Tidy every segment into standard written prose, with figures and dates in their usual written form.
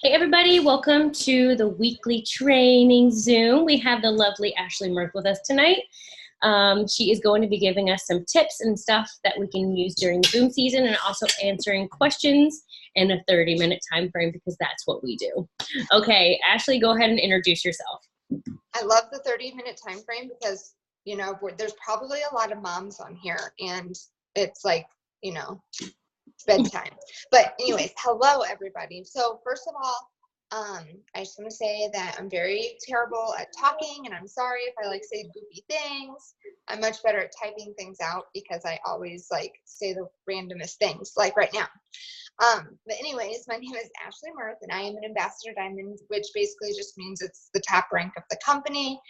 Hey everybody, welcome to the weekly training Zoom. We have the lovely Ashley Mirth with us tonight. She is going to be giving us some tips and stuff that we can use during the boom season, and also answering questions in a 30-minute time frame, because that's what we do. Okay, Ashley, go ahead and introduce yourself. I love the 30-minute time frame because, you know, there's probably a lot of moms on here, and it's like, you know, bedtime. But anyways, hello everybody. So first of all, I just want to say that I'm very terrible at talking, and I'm sorry if I say goofy things. I'm much better at typing things out because I always say the randomest things, like right now. But anyways, my name is Ashley Mirth, and I am an Ambassador Diamond, which basically just means it's the top rank of the company.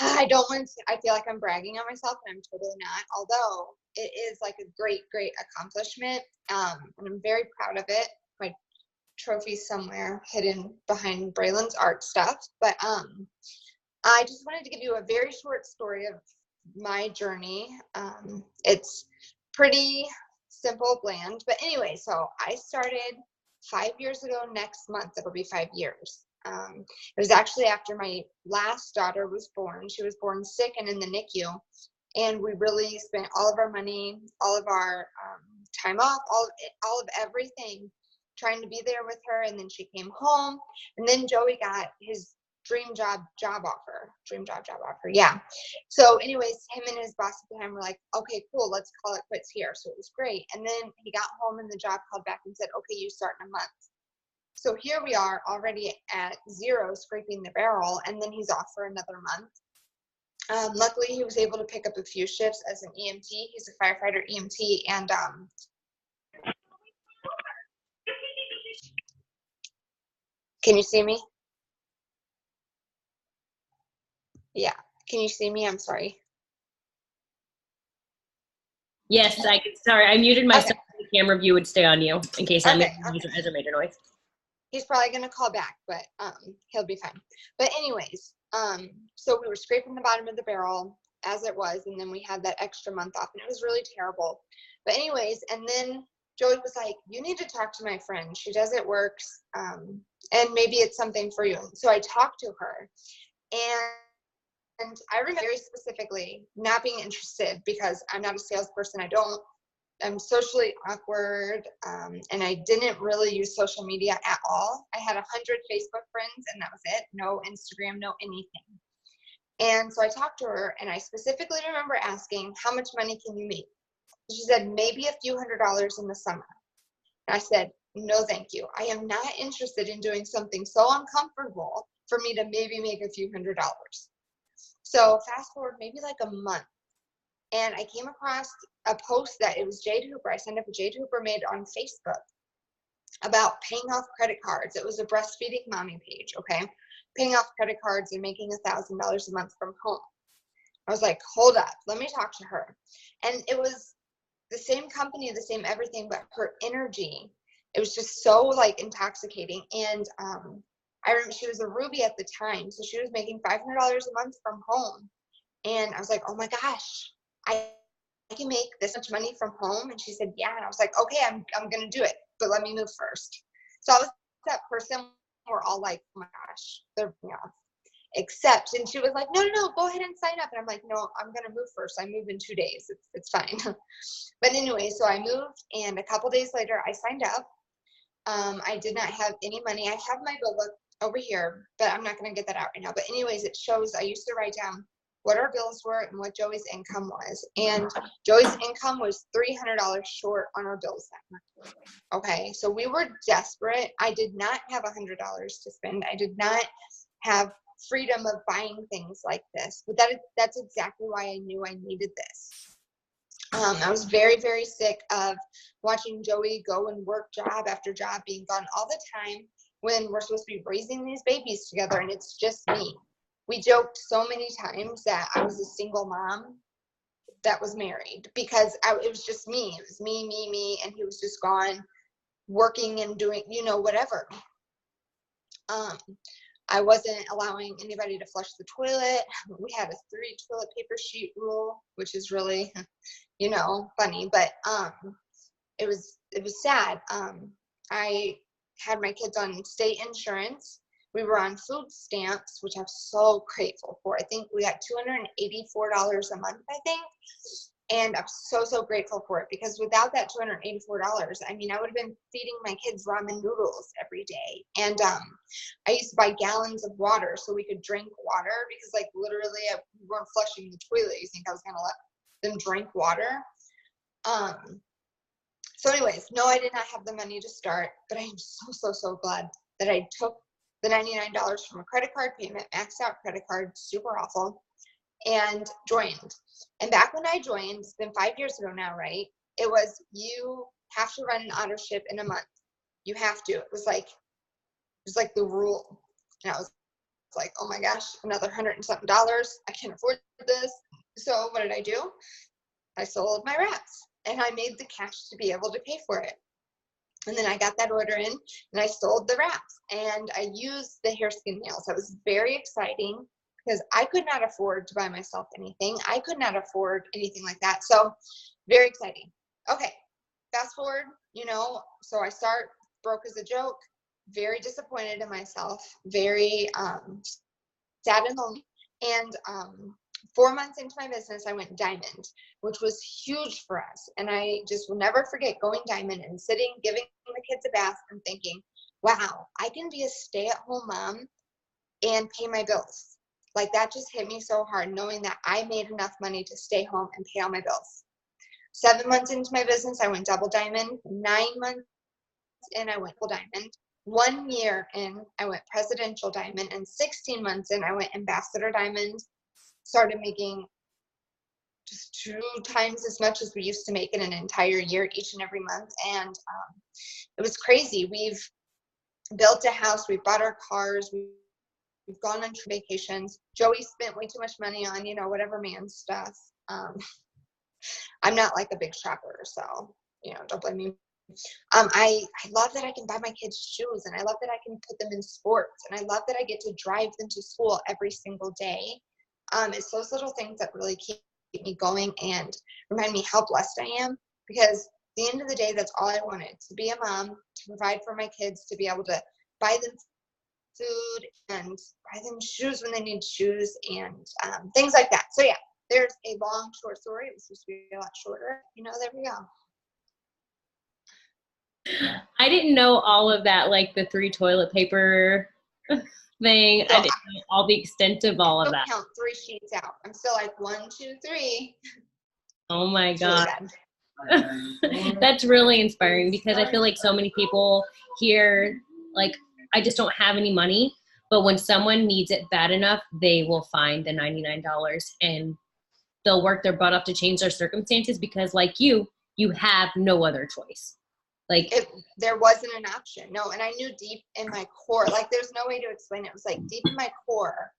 I feel like I'm bragging on myself, and I'm totally not, although it is a great accomplishment. And I'm very proud of it. My trophy's somewhere hidden behind Braylon's art stuff. But I just wanted to give you a very short story of my journey. It's pretty simple, bland. But anyway, so I started 5 years ago. Next month, it'll be 5 years. It was actually after my last daughter was born. She was born sick and in the NICU. And we really spent all of our money, all of our time off, all of everything, trying to be there with her. And then she came home. And then Joey got his dream job offer. Yeah. So anyways, him and his boss at the time were like, okay, cool, let's call it quits here. So it was great. And then he got home and the job called back and said, okay, you start in a month. So here we are already at 0, scraping the barrel. And then he's off for another month. Luckily, he was able to pick up a few shifts as an EMT. He's a firefighter EMT. And can you see me? Yeah. Can you see me? I'm sorry. Yes, I can. Sorry, I muted myself. Okay. The camera view would stay on you in case I made a major noise. He's probably going to call back, but he'll be fine. But anyways, so we were scraping the bottom of the barrel as it was, and then we had that extra month off, and it was really terrible. But anyways, and then Joey was like, you need to talk to my friend. She does it works, and maybe it's something for you. So I talked to her, and I remember very specifically not being interested because I'm not a salesperson. I'm socially awkward, and I didn't really use social media at all. I had 100 Facebook friends, and that was it. No Instagram, no anything. And so I talked to her, and I specifically remember asking, how much money can you make? She said, maybe a few $100s in the summer. And I said, no, thank you. I am not interested in doing something so uncomfortable for me to maybe make a few $100s. So fast forward maybe a month, and I came across a post that it was Jade Hooper. I signed up with Jade Hooper made on Facebook about paying off credit cards. It was a breastfeeding mommy page, okay? Paying off credit cards and making $1,000 a month from home. I was like, hold up, let me talk to her. And it was the same company, the same everything, but her energy, it was just so intoxicating. And I remember she was a Ruby at the time, so she was making $500 a month from home. And I was like, oh my gosh, I can make this much money from home? And she said, yeah. And I was like, okay, I'm going to do it, but let me move first. So I was that person. We're all like, oh my gosh, they're off. Except, and she was like, no, go ahead and sign up. And I'm like, no, I'm going to move first. I move in 2 days. It's fine. But anyway, so I moved, and a couple days later, I signed up. I did not have any money. I have my bill book over here, but I'm not going to get that out right now. But anyways, it shows, I used to write down what our bills were and what Joey's income was. And Joey's income was $300 short on our bills that month. Okay, so we were desperate. I did not have $100 to spend. I did not have freedom of buying things like this. But that's exactly why I knew I needed this. I was very, very sick of watching Joey go and work job after job, being gone all the time when we're supposed to be raising these babies together, and it's just me. We joked so many times that I was a single mom that was married because it was just me. It was me, and he was just gone working and doing, whatever. I wasn't allowing anybody to flush the toilet. We had a 3 toilet paper sheet rule, which is really, funny, but it was sad. I had my kids on state insurance. We were on food stamps, which I'm so grateful for. I think we got $284 a month, I think. And I'm so, so grateful for it, because without that $284, I mean, I would have been feeding my kids ramen noodles every day. And I used to buy gallons of water so we could drink water, because like literally we weren't flushing the toilet. You think I was going to let them drink water? So anyways, no, I did not have the money to start, but I am so, so, so glad that I took the $99 from a credit card payment, maxed out credit card, super awful, and joined. And back when I joined, it's been 5 years ago now, right? It was, you have to run an auto ship in a month. You have to. It was like the rule. And I was like, oh my gosh, another $100 and something. I can't afford this. So what did I do? I sold my wraps, and I made the cash to be able to pay for it. And then I got that order in, and I sold the wraps, and I used the hair skin nails. That was very exciting, because I could not afford to buy myself anything. I could not afford anything like that. So very exciting. Okay, fast forward, so I start broke as a joke, very disappointed in myself, very sad and lonely. And 4 months into my business, I went diamond, which was huge for us. And I just will never forget going diamond and sitting, giving the kids a bath, and thinking, wow, I can be a stay-at-home mom and pay my bills. Like, that just hit me so hard, knowing that I made enough money to stay home and pay all my bills. 7 months into my business, I went double diamond. 9 months in, I went full diamond. 1 year in, I went presidential diamond. And 16 months in, I went ambassador diamond. Started making just 2 times as much as we used to make in an entire year, each and every month. And it was crazy. We've built a house. We've bought our cars. We've gone on vacations. Joey spent way too much money on, whatever man stuff. I'm not like a big shopper, so, don't blame me. I love that I can buy my kids shoes, and I love that I can put them in sports, and I love that I get to drive them to school every single day. It's those little things that really keep me going and remind me how blessed I am, because at the end of the day, that's all I wanted, to be a mom, to provide for my kids, to be able to buy them food and buy them shoes when they need shoes, and things like that. So yeah, there's a long, short story. It was supposed to be a lot shorter. There we go. I didn't know all of that, like the 3 toilet paper thing. So I didn't know all the extent of all of that. Count 3 sheets out. I'm still like 1, 2, 3. Oh my God. Really that's really inspiring, because I feel like so many people here, like, I just don't have any money, but when someone needs it bad enough, they will find the $99 and they'll work their butt off to change their circumstances, because like you have no other choice. Like, there wasn't an option. No. And I knew deep in my core, like, there's no way to explain it. It was like deep in my core,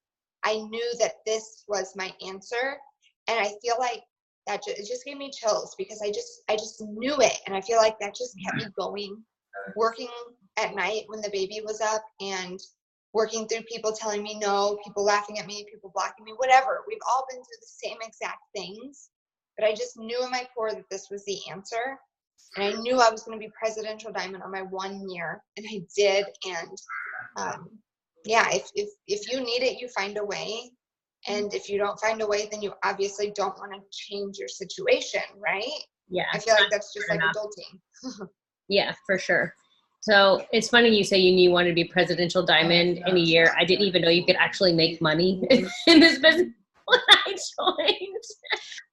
I knew that this was my answer. And I feel like that it just gave me chills, because I just knew it. And I feel like that just kept me going, working at night when the baby was up, and working through people telling me no, people laughing at me, people blocking me, whatever. We've all been through the same exact things, but I just knew in my core that this was the answer. And I knew I was going to be presidential diamond on my 1 year, and I did. And yeah, if you need it, you find a way. And if you don't find a way, then you obviously don't want to change your situation, right? Yeah. I feel like that's just like adulting. Yeah, for sure. So it's funny you say you knew you wanted to be presidential diamond in a year. I didn't even know you could actually make money in this business when I joined.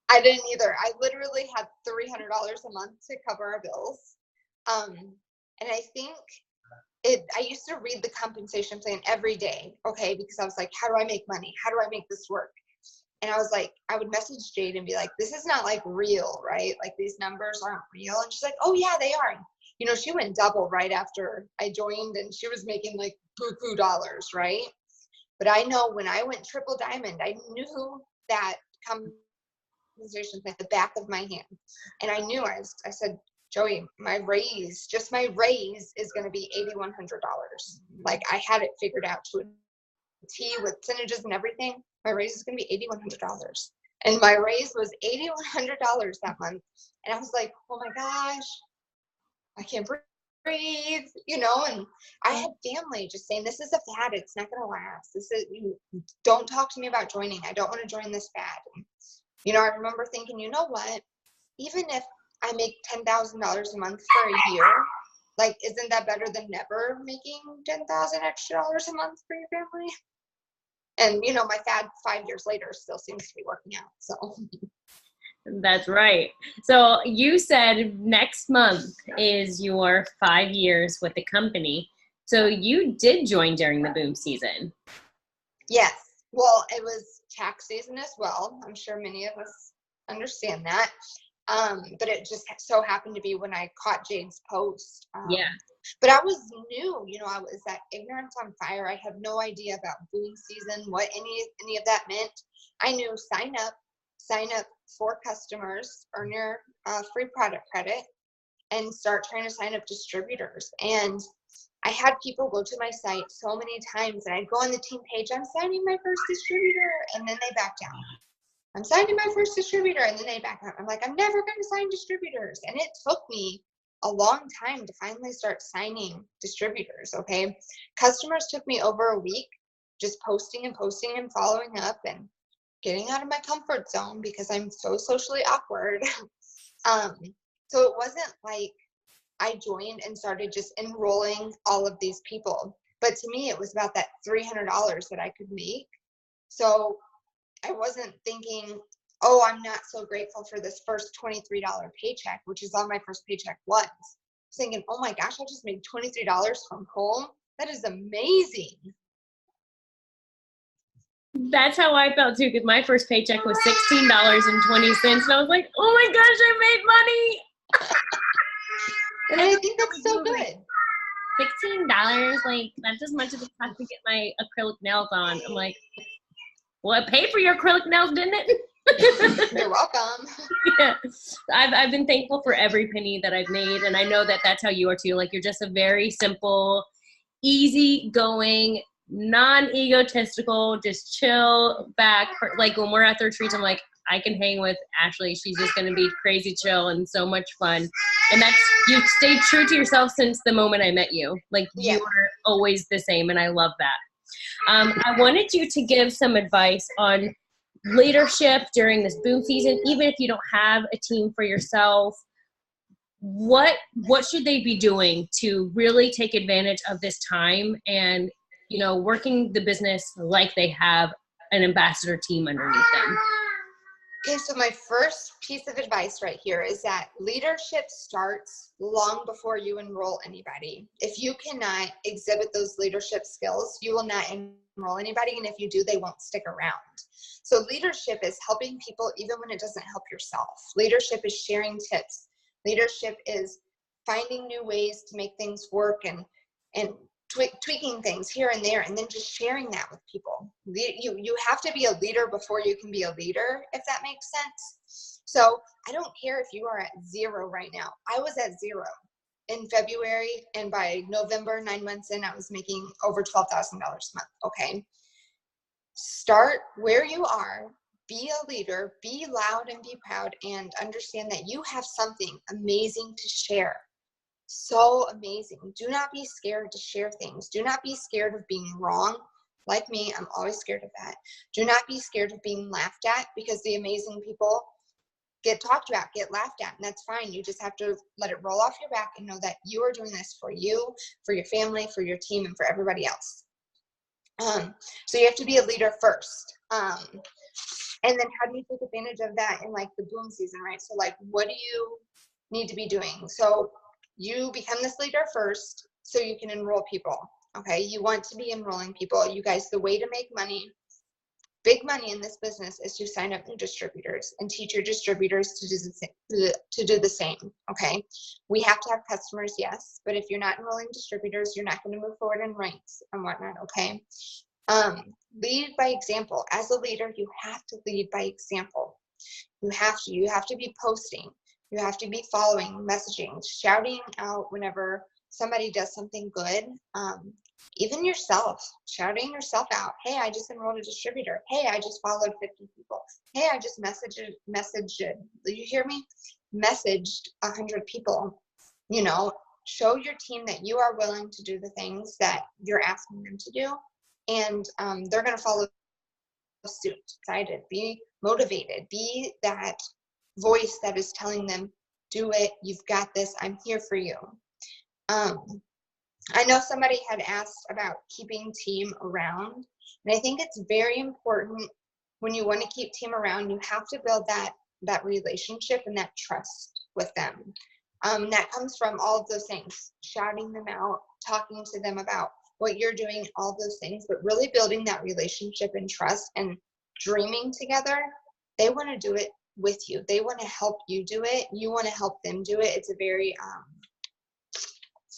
I didn't either. I literally had $300 a month to cover our bills. And I think I used to read the compensation plan every day, okay, because I was like, how do I make money? How do I make this work? And I was like, I would message Jade and be like, this is not like real, right? Like, these numbers aren't real. And she's like, oh yeah, they are. She went double right after I joined, and she was making like buku dollars, right? But I know when I went triple diamond, I knew that compensation at the back of my hand. And I knew, I said, Joey, my raise is going to be $8,100. Like, I had it figured out to a T with percentages and everything. My raise is going to be $8,100. And my raise was $8,100 that month. And I was like, oh my gosh, I can't breathe, and I had family just saying, this is a fad. It's not going to last. You don't talk to me about joining. I don't want to join this fad. And, I remember thinking, you know what? Even if I make $10,000 a month for a year, like, isn't that better than never making $10,000 extra dollars a month for your family? And, my fad 5 years later still seems to be working out. So that's right. So you said next month is your 5 years with the company. So you did join during the boom season. Yes. Well, it was tax season as well. I'm sure many of us understand that. But it just so happened to be when I caught Jade's post. Yeah. But I was new, I was at ignorance on fire. I had no idea about boom season, what any of that meant. I knew sign up for customers, earn your free product credit, and start trying to sign up distributors. And I had people go to my site so many times, and I'd go on the team page, I'm signing my first distributor, and then they back down. I'm signing my first distributor, and then they back out. I'm like, I'm never going to sign distributors. And it took me a long time to finally start signing distributors, okay? Customers took me over a week just posting and following up and getting out of my comfort zone because I'm so socially awkward. So it wasn't like I joined and started just enrolling all of these people. But to me, it was about that $300 that I could make. So I wasn't thinking, oh, I'm not so grateful for this first $23 paycheck, which is all my first paycheck was. I was thinking, oh my gosh, I just made $23 from home. That is amazing. That's how I felt too, because my first paycheck was $16.20, and I was like, oh my gosh, I made money. And I think that's so good. $16, like, that's as much as it cost to get my acrylic nails on. I'm like, well, it paid for your acrylic nails, didn't it? You're welcome. Yeah. I've been thankful for every penny that I've made, and I know that that's how you are too. Like, you're just a very simple, easy-going, non-egotistical, just chill back. Like, when we're at the retreats, I'm like, I can hang with Ashley. She's just going to be crazy chill and so much fun. And you've stayed true to yourself since the moment I met you. Like, you are always the same, and I love that. I wanted you to give some advice on leadership during this boom season, even if you don't have a team for yourself. What should they be doing to really take advantage of this time and, working the business like they have an ambassador team underneath them? Okay, so my first piece of advice right here is that leadership starts long before you enroll anybody. If you cannot exhibit those leadership skills, you will not enroll anybody, and if you do, they won't stick around. So leadership is helping people even when it doesn't help yourself. Leadership is sharing tips. Leadership is finding new ways to make things work and tweaking things here and there, and then just sharing that with people. You have to be a leader before you can be a leader, if that makes sense. So I don't care if you are at 0 right now. I was at 0 in February, and by November, 9 months in, I was making over $12,000 a month. Okay. Start where you are, be a leader, be loud and be proud, and understand that you have something amazing to share. So amazing. Do not be scared to share things. Do not be scared of being wrong. Like me, I'm always scared of that. Do not be scared of being laughed at, because the amazing people get talked about, get laughed at, and that's fine. You just have to let it roll off your back and know that you are doing this for you, for your family, for your team, and for everybody else. So you have to be a leader first. And then how do you take advantage of that in like the boom season, right? So like, what do you need to be doing? So you become this leader first so you can enroll people, okay? You want to be enrolling people. You guys, the way to make money, big money in this business, is to sign up new distributors and teach your distributors to do the same, okay? We have to have customers, yes, but if you're not enrolling distributors, you're not going to move forward in ranks and whatnot, okay? Lead by example. As a leader, you have to lead by example. You have to be posting. You have to be following, messaging, shouting out whenever somebody does something good. Even yourself, shouting yourself out. Hey, I just enrolled a distributor. Hey, I just followed 50 people. Hey, I just messaged, you hear me? Messaged 100 people. show your team that you are willing to do the things that you're asking them to do, and they're going to follow suit. Excited, be motivated, be that voice that is telling them, do it, you've got this, I'm here for you. I know somebody had asked about keeping team around, and I think it's very important when you want to keep team around, you have to build that relationship and that trust with them. That comes from all of those things, shouting them out, talking to them about what you're doing, all those things, but really building that relationship and trust and dreaming together. They want to do it with you. They want to help you do it. You want to help them do it. It's a very,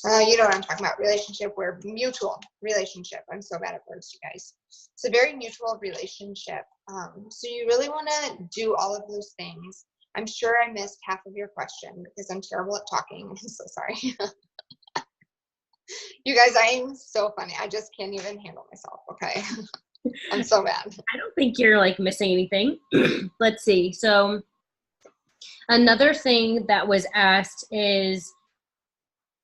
you know what I'm talking about, relationship, where mutual relationship. I'm so bad at words, you guys. It's a very mutual relationship. So you really want to do all of those things. I'm sure I missed half of your question because I'm terrible at talking. I'm so sorry. You guys, I am so funny. I just can't even handle myself, okay? I'm so bad. I don't think you're like missing anything. Let's see. So another thing that was asked is,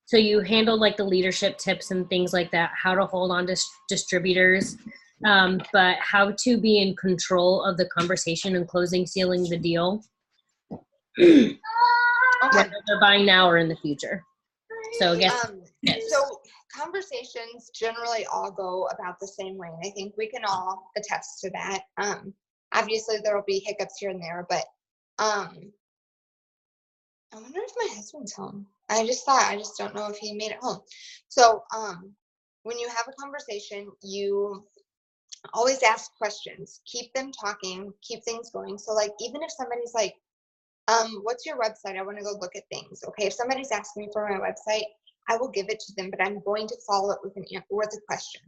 so you handle like the leadership tips and things like that, how to hold on to distributors, but how to be in control of the conversation and closing, sealing the deal. Okay. Whether they're buying now or in the future. So I guess so conversations generally all go about the same way, and I think we can all attest to that. Obviously there will be hiccups here and there, but I wonder if my husband's home. I just don't know if he made it home. So when you have a conversation, you always ask questions, keep them talking, keep things going. So like, even if somebody's like, what's your website? I want to go look at things. Okay, if somebody's asking me for my website, I will give it to them, but I'm going to follow it with a question.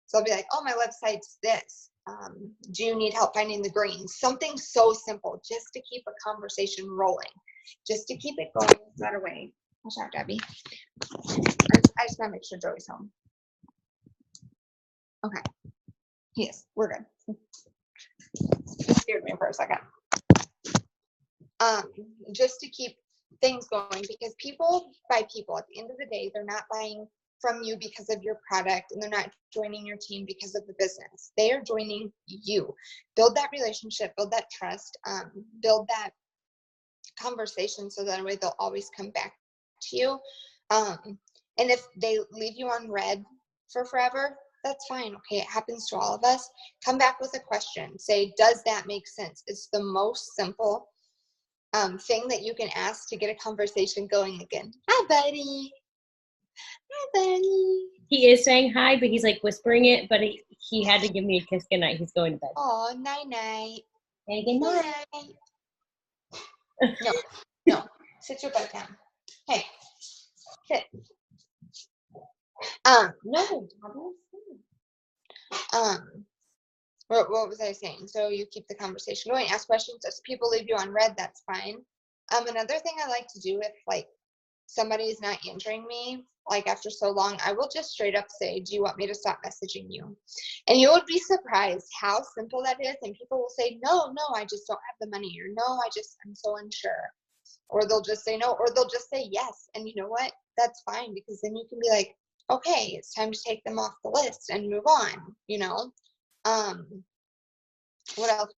So I'll be like, oh, my website's this. Do you need help finding the greens? Something so simple, just to keep a conversation rolling, just to keep it going. Is that away? Watch out, Debbie. I just gotta make sure Joey's home. Okay. Yes, we're good. It scared me for a second. Just to keep things going, because people buy people. At the end of the day, they're not buying from you because of your product, and they're not joining your team because of the business. They are joining you. Build that relationship, build that trust, build that conversation, so that way they'll always come back to you. And if they leave you on red for forever, that's fine. Okay, it happens to all of us. Come back with a question. Say, does that make sense? It's the most simple thing that you can ask to get a conversation going again. Hi, buddy. Hi, buddy. he is saying hi, but he's like whispering it, but he had to give me a kiss goodnight. He's going to bed. Oh, night-night. Hey, good night. No. Sit your butt down. Hey, sit. No. What was I saying? So you keep the conversation going, ask questions. If people leave you on red, that's fine. Another thing I like to do, if like somebody is not answering me, like after so long, I will just straight up say, do you want me to stop messaging you? And you would be surprised how simple that is. And people will say, no, I just don't have the money, or no, I'm so unsure. Or they'll just say no, or they'll just say yes. And you know what? That's fine, because then you can be like, okay, it's time to take them off the list and move on, you know? What else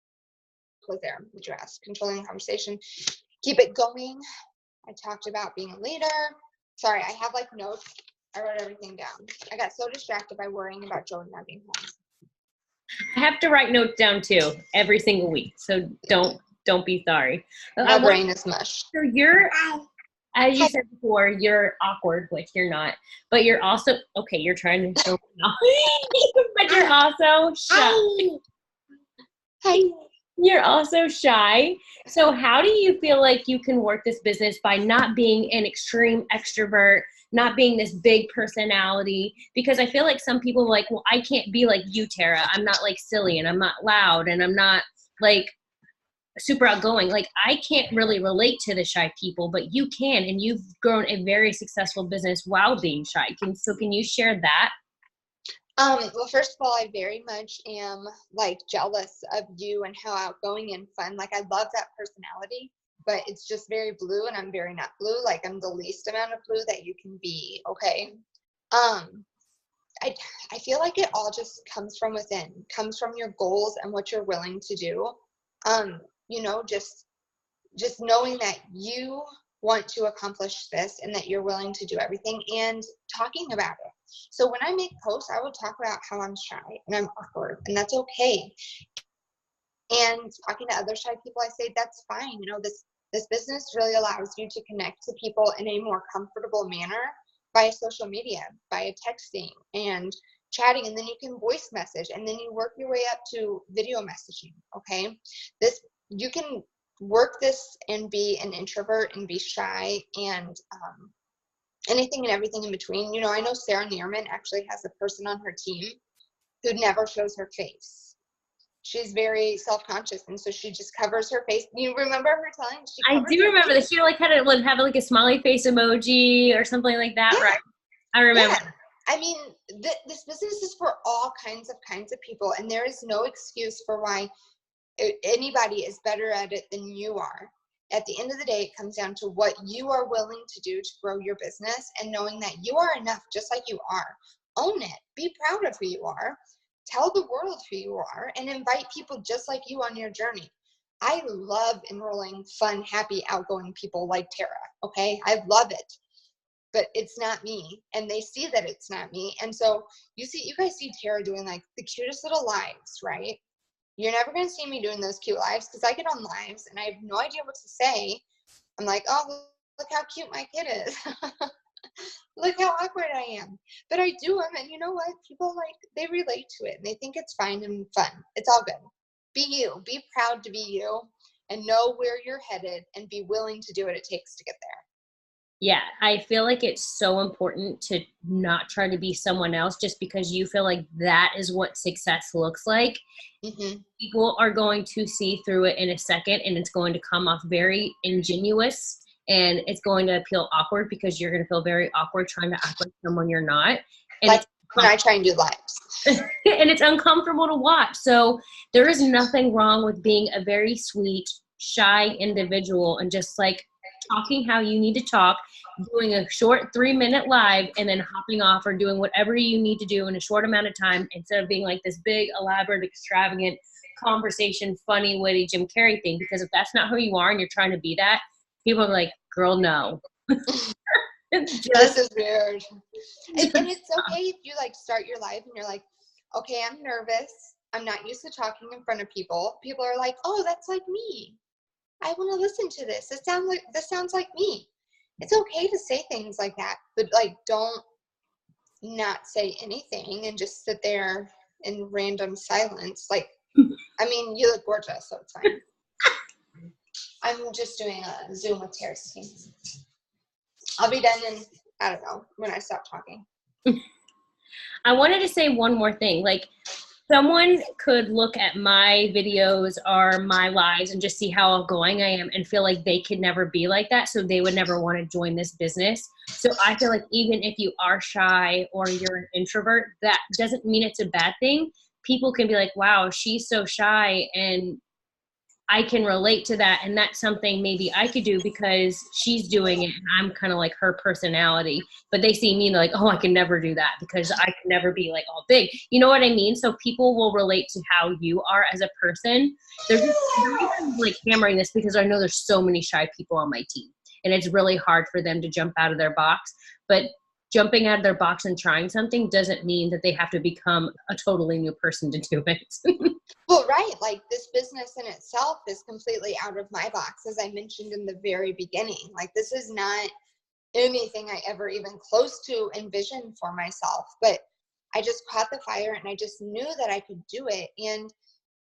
was there? Would you ask? Controlling the conversation. Keep it going. I talked about being a leader. Sorry, I have like notes. I wrote everything down. I got so distracted by worrying about Joey not being home. I have to write notes down too every single week, so don't be sorry. My brain is mush. So you're, as you said before, you're awkward, which you're not, but you're also, okay, you're trying to film now, but you're also shy. Hi. You're also shy. So how do you feel like you can work this business by not being an extreme extrovert, not being this big personality? Because I feel like some people are like, well, I can't be like you, Tara. I'm not like silly, and I'm not loud, and I'm not like super outgoing. Like, I can't really relate to the shy people, but you can, and you've grown a very successful business while being shy. Can you share that? Well, first of all, I very much am like jealous of you and how outgoing and fun. Like, I love that personality. but it's just very blue, and I'm very not blue. Like, I'm the least amount of blue that you can be. Okay. I feel like it all just comes from within, comes from your goals and what you're willing to do. You know, just knowing that you want to accomplish this and that you're willing to do everything, and talking about it. So when I make posts, I will talk about how I'm shy and I'm awkward, and that's okay. And talking to other shy people, I say that's fine. You know, this business really allows you to connect to people in a more comfortable manner via social media, via texting and chatting, and then you can voice message, and then you work your way up to video messaging. Okay, you can work this and be an introvert and be shy and anything and everything in between. You know, I know Sarah Neerman actually has a person on her team who never shows her face. She's very self-conscious, and so she just covers her face. You remember her telling? I do remember that. She like had to have like a smiley face emoji or something like that, yeah. right? I remember. Yeah. I mean, this business is for all kinds of people, and there is no excuse for why anybody is better at it than you are. At the end of the day, it comes down to what you are willing to do to grow your business, and knowing that you are enough just like you are. Own it. Be proud of who you are. Tell the world who you are, and invite people just like you on your journey. I love enrolling fun, happy, outgoing people like Tara. Okay, I love it, but it's not me, and they see that it's not me. And so you guys see Tara doing like the cutest little lives, right? You're never going to see me doing those cute lives, because I get on lives and I have no idea what to say. I'm like, oh, look how cute my kid is. Look how awkward I am. But I do them, and you know what? People they relate to it, and they think it's fine and fun. It's all good. Be you. Be proud to be you, and know where you're headed, and be willing to do what it takes to get there. Yeah, I feel like it's so important to not try to be someone else just because you feel like that is what success looks like. Mm-hmm. People are going to see through it in a second, and it's going to come off very ingenuous, and it's going to feel awkward because you're going to feel very awkward trying to act like someone you're not. And like when I try and do lives. And it's uncomfortable to watch. So there is nothing wrong with being a very sweet, shy individual and just like talking how you need to talk, doing a short 3-minute live, and then hopping off or doing whatever you need to do in a short amount of time, instead of being like this big, elaborate, extravagant conversation, funny, witty Jim Carrey thing. Because if that's not who you are and you're trying to be that, people are like, girl, no. This is weird. And it's okay if you start your life and you're like, okay, I'm nervous. I'm not used to talking in front of people. People are like, oh, that's like me. I want to listen to this. This sounds like me. It's okay to say things like that, but don't not say anything and just sit there in random silence. I mean, you look gorgeous, so it's fine. I'm just doing a Zoom with Tara's team. I'll be done in, I don't know, when I stop talking. I wanted to say one more thing. Someone could look at my videos or my lives and just see how outgoing I am and feel like they could never be like that, so they would never want to join this business. So I feel like even if you are shy or you're an introvert, that doesn't mean it's a bad thing. People can be like, wow, she's so shy, and I can relate to that, and that's something maybe I could do because she's doing it and I'm kind of like her personality. But they see me and they're like, oh, I can never do that because I can never be like all big. You know what I mean? So people will relate to how you are as a person. There's just, I'm like hammering this because I know there's so many shy people on my team, and it's really hard for them to jump out of their box. But jumping out of their box and trying something doesn't mean that they have to become a totally new person to do it. Well, right. This business in itself is completely out of my box, as I mentioned in the very beginning. This is not anything I ever even close to envisioned for myself, but I just caught the fire and I just knew that I could do it. And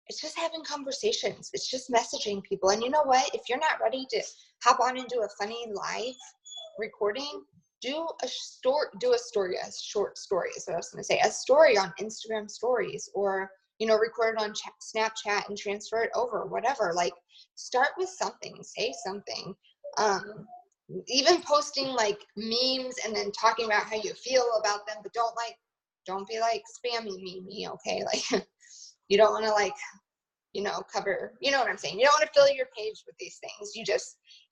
it's just having conversations. It's just messaging people. And you know what? If you're not ready to hop on and do a funny live recording, do a short story is what I was going to say, a story on Instagram stories, or record it on Snapchat and transfer it over, whatever. Start with something, say something. Even posting memes and then talking about how you feel about them, but don't be spamming me, okay? You don't want to cover, you know what I'm saying? You don't want to fill your page with these things.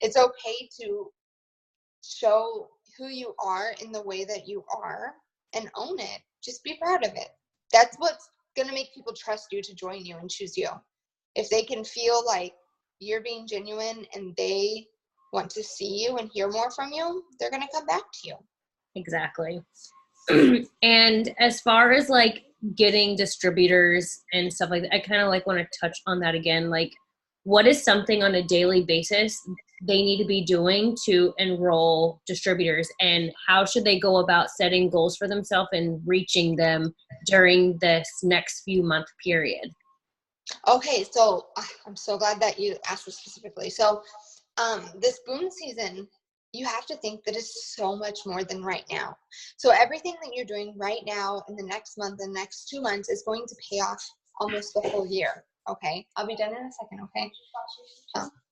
It's okay to show who you are in the way that you are and own it. Just be proud of it. That's what's going to make people trust you to join you and choose you. If they can feel like you're being genuine and they want to see you and hear more from you, they're going to come back to you. Exactly. And as far as like getting distributors and stuff like that, I kind of like want to touch on that again. Like, what is something on a daily basis they need to be doing to enroll distributors, and how should they go about setting goals for themselves and reaching them during this next few month period? Okay, so I'm so glad that you asked this specifically. So this boom season, you have to think that it's so much more than right now. So everything that you're doing right now in the next month, the next 2 months is going to pay off almost the whole year. Okay, I'll be done in a second. Okay.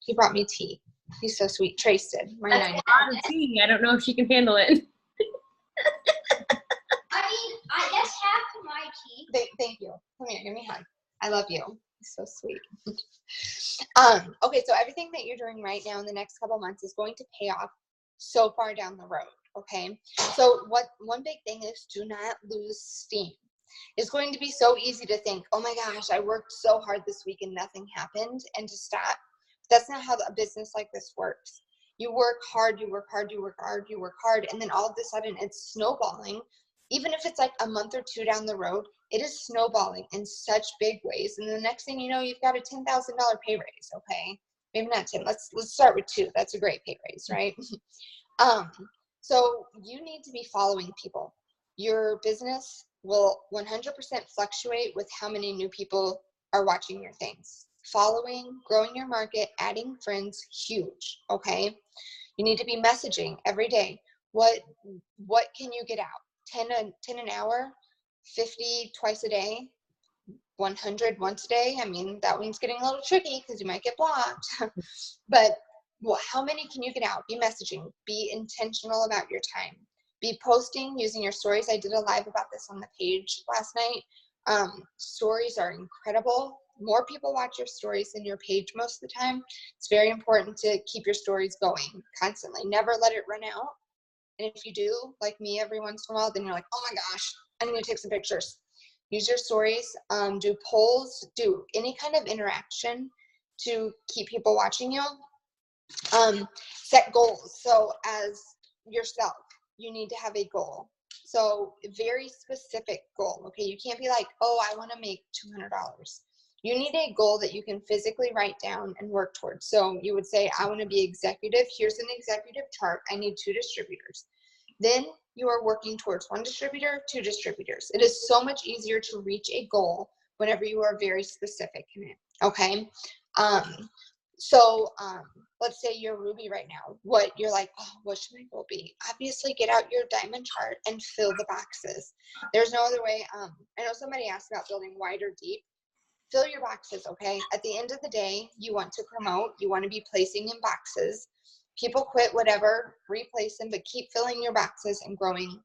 He brought me tea. He's so sweet. Trace did. That's a lot of tea. I don't know if she can handle it. I mean, that's half of my tea. Thank you. Come here, give me a hug. I love you. He's so sweet. Okay, so everything that you're doing right now in the next couple months is going to pay off so far down the road. Okay, so one big thing is, do not lose steam. It's going to be so easy to think, oh my gosh, I worked so hard this week and nothing happened, and to stop. That's not how a business like this works. You work hard, you work hard, you work hard, you work hard, and then all of a sudden it's snowballing. Even if it's like a month or two down the road, it is snowballing in such big ways. And the next thing you know, you've got a $10,000 pay raise, okay? Maybe not 10, let's start with 2. That's a great pay raise, right? So you need to be following people. Your business will 100% fluctuate with how many new people are watching your things. Following, growing your market, adding friends, huge, okay? You need to be messaging every day. What can you get out? 10 an hour, 50 twice a day, 100 once a day. I mean, that one's getting a little tricky because you might get blocked. But how many can you get out? Be messaging. Be intentional about your time. Be posting using your stories. I did a live about this on the page last night. Stories are incredible. More people watch your stories than your page most of the time. It's very important to keep your stories going constantly. Never let it run out. And if you do, like me, every once in a while, then you're like, oh my gosh, I'm going to take some pictures. Use your stories, do polls, do any kind of interaction to keep people watching you. Set goals. So as yourself, you need to have a goal. So very specific goal. Okay, you can't be like, oh, I want to make $200. You need a goal that you can physically write down and work towards. So you would say, I want to be executive. Here's an executive chart. I need 2 distributors. Then you are working towards 1 distributor, 2 distributors. It is so much easier to reach a goal whenever you are very specific in it. Okay. Let's say you're Ruby right now. You're like, oh, what should my goal be? Obviously, get out your diamond chart and fill the boxes. There's no other way. I know somebody asked about building wide or deep. Fill your boxes, okay? At the end of the day, you want to promote. You want to be placing in boxes. People quit, whatever, replace them, but keep filling your boxes and growing.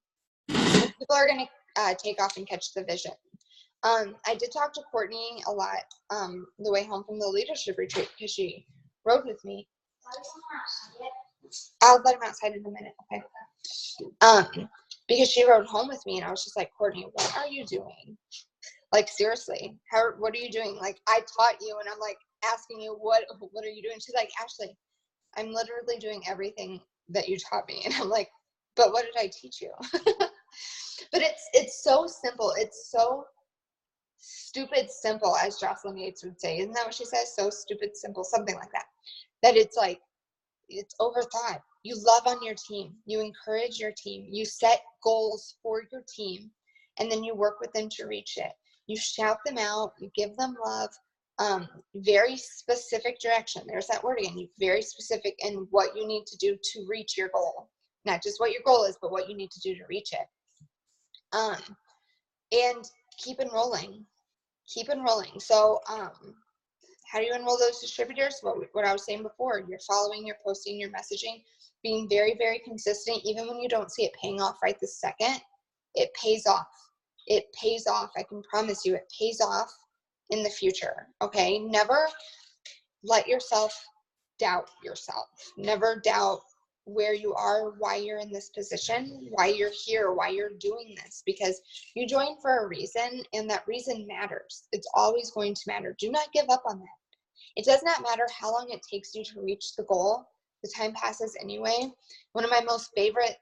People are going to take off and catch the vision. I did talk to Courtney a lot the way home from the leadership retreat because she rode with me. I'll let him outside in a minute, okay? Because she rode home with me, and I was just like, Courtney, what are you doing? Like, seriously, what are you doing? Like, I taught you, and I'm like asking you, what are you doing? She's like, Ashley, I'm literally doing everything that you taught me. And I'm like, but what did I teach you? But it's so simple. It's so stupid simple, as Jocelyn Yates would say. Isn't that what she says? So stupid simple, something like that. That it's like, it's overthought. You love on your team. You encourage your team. You set goals for your team, and then you work with them to reach it. You shout them out. You give them love. Very specific direction. There's that word again. You're very specific in what you need to do to reach your goal. Not just what your goal is, but what you need to do to reach it. And keep enrolling. Keep enrolling. So how do you enroll those distributors? What I was saying before, you're following, you're posting, you're messaging, being very, very consistent. Even when you don't see it paying off right this second, it pays off. It pays off. I can promise you it pays off in the future. Okay. Never let yourself doubt yourself. Never doubt where you are, why you're in this position, why you're here, why you're doing this, because you joined for a reason, and that reason matters. It's always going to matter. Do not give up on that. It does not matter how long it takes you to reach the goal. The time passes anyway. One of my most favorite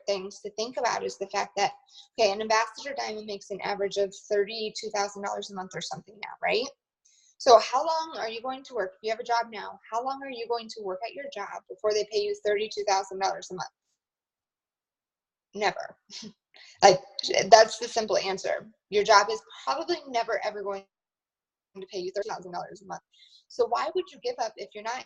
things to think about is the fact that, okay, an ambassador diamond makes an average of $32,000 a month or something now, right? So how long are you going to work? If you have a job now, how long are you going to work at your job before they pay you $32,000 a month? Never. Like, that's the simple answer. Your job is probably never, ever going to pay you $30,000 a month. So why would you give up if you're not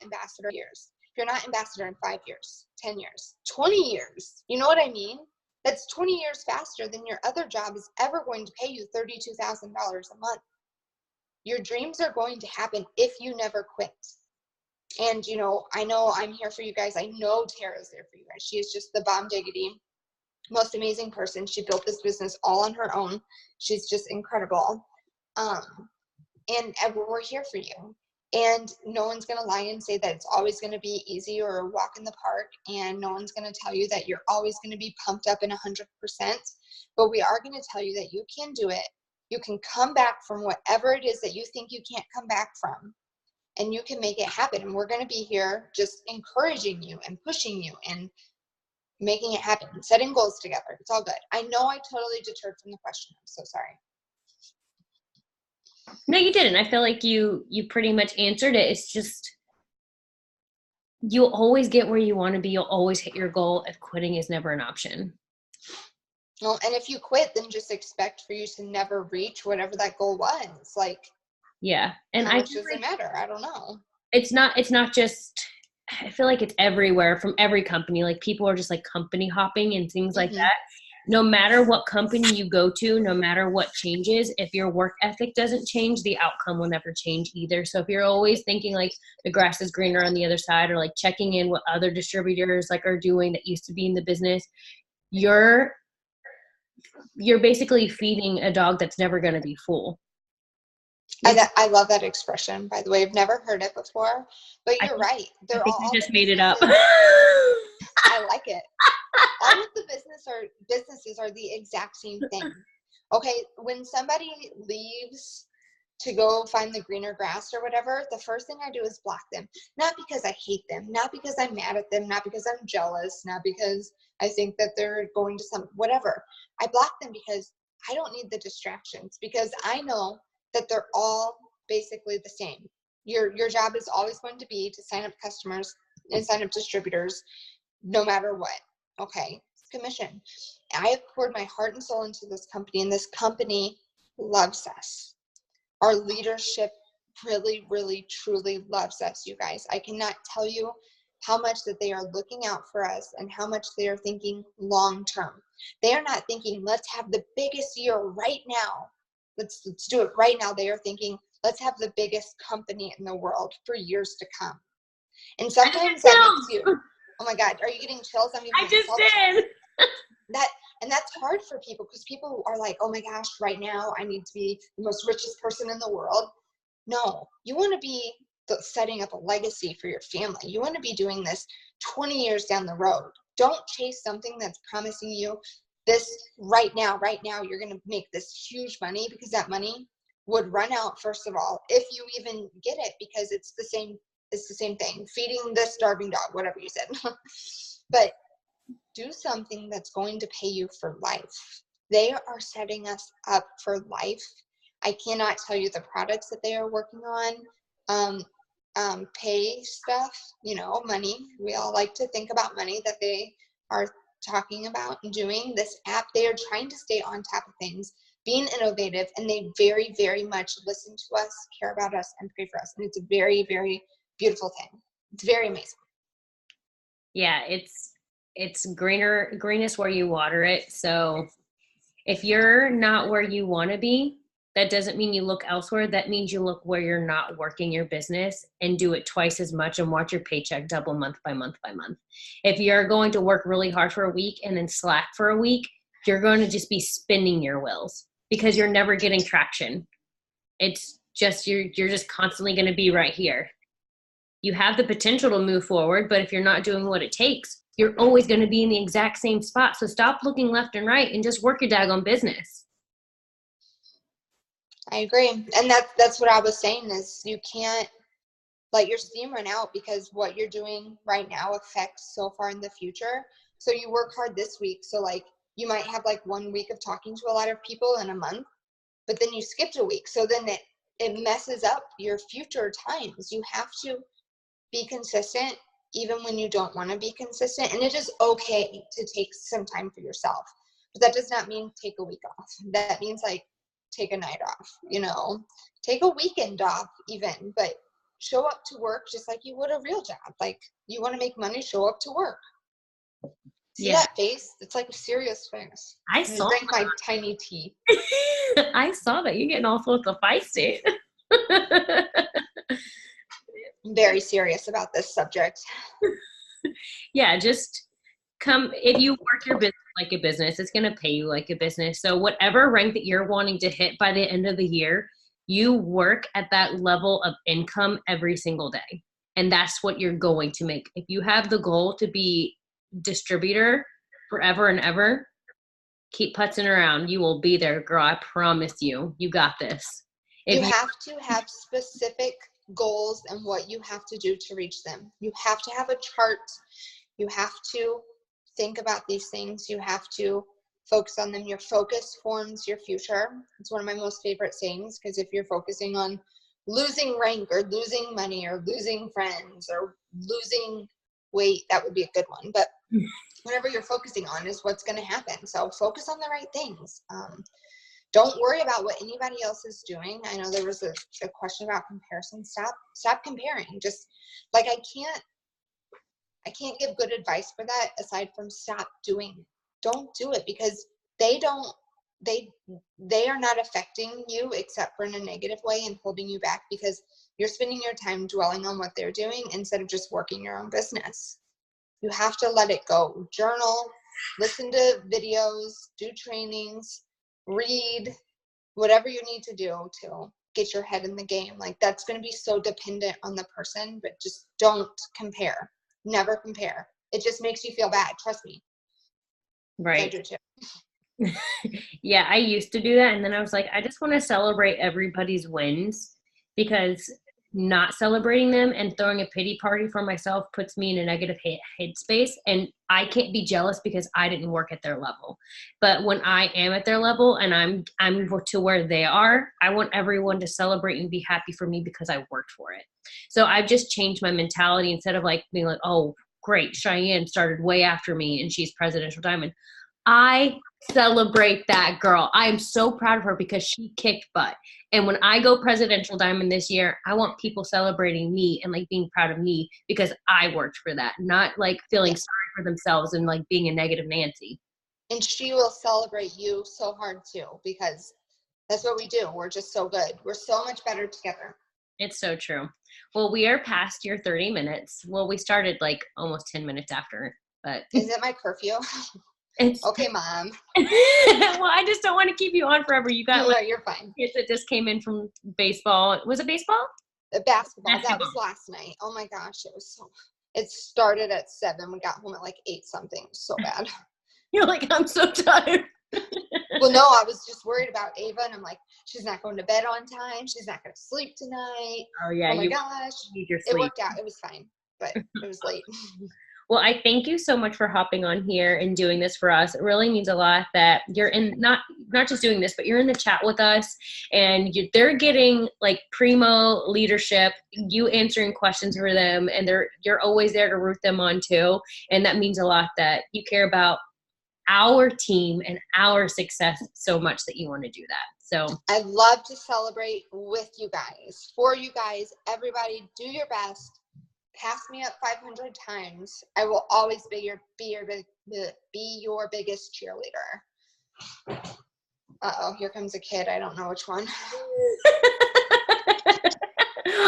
ambassador in years? If you're not ambassador in 5 years, 10 years, 20 years, you know what I mean? That's 20 years faster than your other job is ever going to pay you $32,000 a month. Your dreams are going to happen if you never quit. And, you know I'm here for you guys. I know Tara's there for you guys. She is just the bomb diggity, most amazing person. She built this business all on her own. She's just incredible. And we're here for you. And no one's going to lie and say that it's always going to be easy or a walk in the park. And no one's going to tell you that you're always going to be pumped up in 100%. But we are going to tell you that you can do it. You can come back from whatever it is that you think you can't come back from, and you can make it happen. And we're going to be here just encouraging you and pushing you and making it happen, setting goals together. It's all good. I know I totally deterred from the question. I'm so sorry. No, you didn't. I feel like you pretty much answered it. It's just, you'll always get where you want to be. You'll always hit your goal, if quitting is never an option. Well, and if you quit, then just expect for you to never reach whatever that goal was. Like, yeah. And how much does it matter? I don't know. It's not just, I feel like it's everywhere from every company. Like, people are just like company hopping and things like that. No matter what company you go to, no matter what changes, if your work ethic doesn't change, the outcome will never change either. So if you're always thinking like the grass is greener on the other side, or like checking in what other distributors like are doing that used to be in the business, you're basically feeding a dog that's never going to be full. I love that expression, by the way. I've never heard it before, but you're right. I think you just made it up. I like it. All of the businesses are the exact same thing. Okay, when somebody leaves to go find the greener grass or whatever, the first thing I do is block them. Not because I hate them, not because I'm mad at them, not because I'm jealous, not because I think that they're going to whatever. I block them because I don't need the distractions, because I know that they're all basically the same. Your job is always going to be to sign up customers and sign up distributors, no matter what. Okay, commission. I have poured my heart and soul into this company, and this company loves us. Our leadership really, really, truly loves us, you guys. I cannot tell you how much that they are looking out for us and how much they are thinking long term. They are not thinking, let's have the biggest year right now. Let's do it right now. They are thinking, let's have the biggest company in the world for years to come. And sometimes that makes you, oh my God, are you getting chills? I just did. And that's hard for people, because people are like, oh my gosh, right now I need to be the most richest person in the world. No, you want to be setting up a legacy for your family. You want to be doing this 20 years down the road. Don't chase something that's promising you this right now, you're going to make this huge money, because that money would run out, first of all, if you even get it, because it's the same thing, feeding the starving dog, whatever you said. But do something that's going to pay you for life. They are setting us up for life. I cannot tell you the products that they are working on. Pay stuff, money. We all like to think about money that they are talking about and doing. This app, they are trying to stay on top of things, being innovative, and they very, very much listen to us, care about us, and pray for us. And it's a very, very beautiful thing. It's very amazing. Yeah, it's greenest where you water it. So if you're not where you want to be, that doesn't mean you look elsewhere. That means you look where you're not working your business and do it twice as much and watch your paycheck double month by month by month. If you're going to work really hard for a week and then slack for a week, you're going to just be spinning your wheels because you're never getting traction. It's just, you're just constantly going to be right here. You have the potential to move forward, but if you're not doing what it takes, you're always going to be in the exact same spot. So stop looking left and right and just work your daggone business. I agree. And that's what I was saying is you can't let your steam run out because what you're doing right now affects so far in the future. So you work hard this week. So like you might have like 1 week of talking to a lot of people in a month, but then you skipped a week. So then it messes up your future times. You have to be consistent even when you don't want to be consistent. And it is okay to take some time for yourself. But that does not mean take a week off. That means like take a night off, you know, take a weekend off even, but show up to work just like you would a real job. Like you want to make money, show up to work. See that face? It's like a serious face. I saw drank my tiny tea. I saw that. You're getting all sorts of feisty. I'm very serious about this subject. Yeah, just come. If you work your business like a business, it's going to pay you like a business. So whatever rank that you're wanting to hit by the end of the year, you work at that level of income every single day. And that's what you're going to make. If you have the goal to be distributor forever and ever, keep putzing around. You will be there, girl. I promise you. You got this. You have to have specific goals and what you have to do to reach them. You have to have a chart. You have to think about these things. You have to focus on them. Your focus forms your future. It's one of my most favorite sayings because if you're focusing on losing rank or losing money or losing friends or losing weight, that would be a good one. But whatever you're focusing on is what's going to happen. So focus on the right things. Don't worry about what anybody else is doing. I know there was a question about comparison. Stop comparing. Just like I can't give good advice for that aside from stop doing. Don't do it because they are not affecting you except for in a negative way and holding you back because you're spending your time dwelling on what they're doing instead of just working your own business. You have to let it go. Journal, listen to videos, do trainings, read, whatever you need to do to get your head in the game. Like that's going to be so dependent on the person, but just don't compare. Never compare. It just makes you feel bad. Trust me. Right. I do too. Yeah, I used to do that. And then I was like, I just want to celebrate everybody's wins because not celebrating them and throwing a pity party for myself puts me in a negative headspace. And I can't be jealous because I didn't work at their level. But when I am at their level and I'm to where they are, I want everyone to celebrate and be happy for me because I worked for it. So I've just changed my mentality instead of like being like, oh, great, Cheyenne started way after me and she's Presidential Diamond. I celebrate that girl. I am so proud of her because she kicked butt. And when I go Presidential Diamond this year, I want people celebrating me and like being proud of me because I worked for that, not like feeling sorry for themselves and like being a negative Nancy. And she will celebrate you so hard too because that's what we do. We're just so good. We're so much better together. It's so true. Well, we are past your 30 minutes. Well, we started like almost 10 minutes after, but. Is it my curfew? It's okay, Mom. Well, I just don't want to keep you on forever. You got no, you're fine. Kids that just came in from baseball. Was it baseball? Basketball. That was last night. Oh my gosh, it started at 7. We got home at like 8 something. So bad. You're like, I'm so tired. Well, no, I was just worried about Ava, and I'm like, she's not going to bed on time. She's not going to sleep tonight. Oh yeah. Oh my gosh. Need your sleep. It worked out. It was fine, but it was late. Well, I thank you so much for hopping on here and doing this for us. It really means a lot that you're in, not just doing this, but you're in the chat with us and they're getting like primo leadership, you answering questions for them, and you're always there to root them on too. And that means a lot that you care about our team and our success so much that you want to do that. So I love to celebrate with you guys, for you guys. Everybody do your best. Pass me up 500 times. I will always be your biggest cheerleader. Uh-oh, here comes a kid. I don't know which one.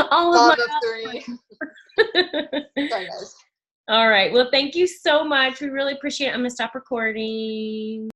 All Mom of 3. Sorry, guys. All right. Well, thank you so much. We really appreciate it. I'm going to stop recording.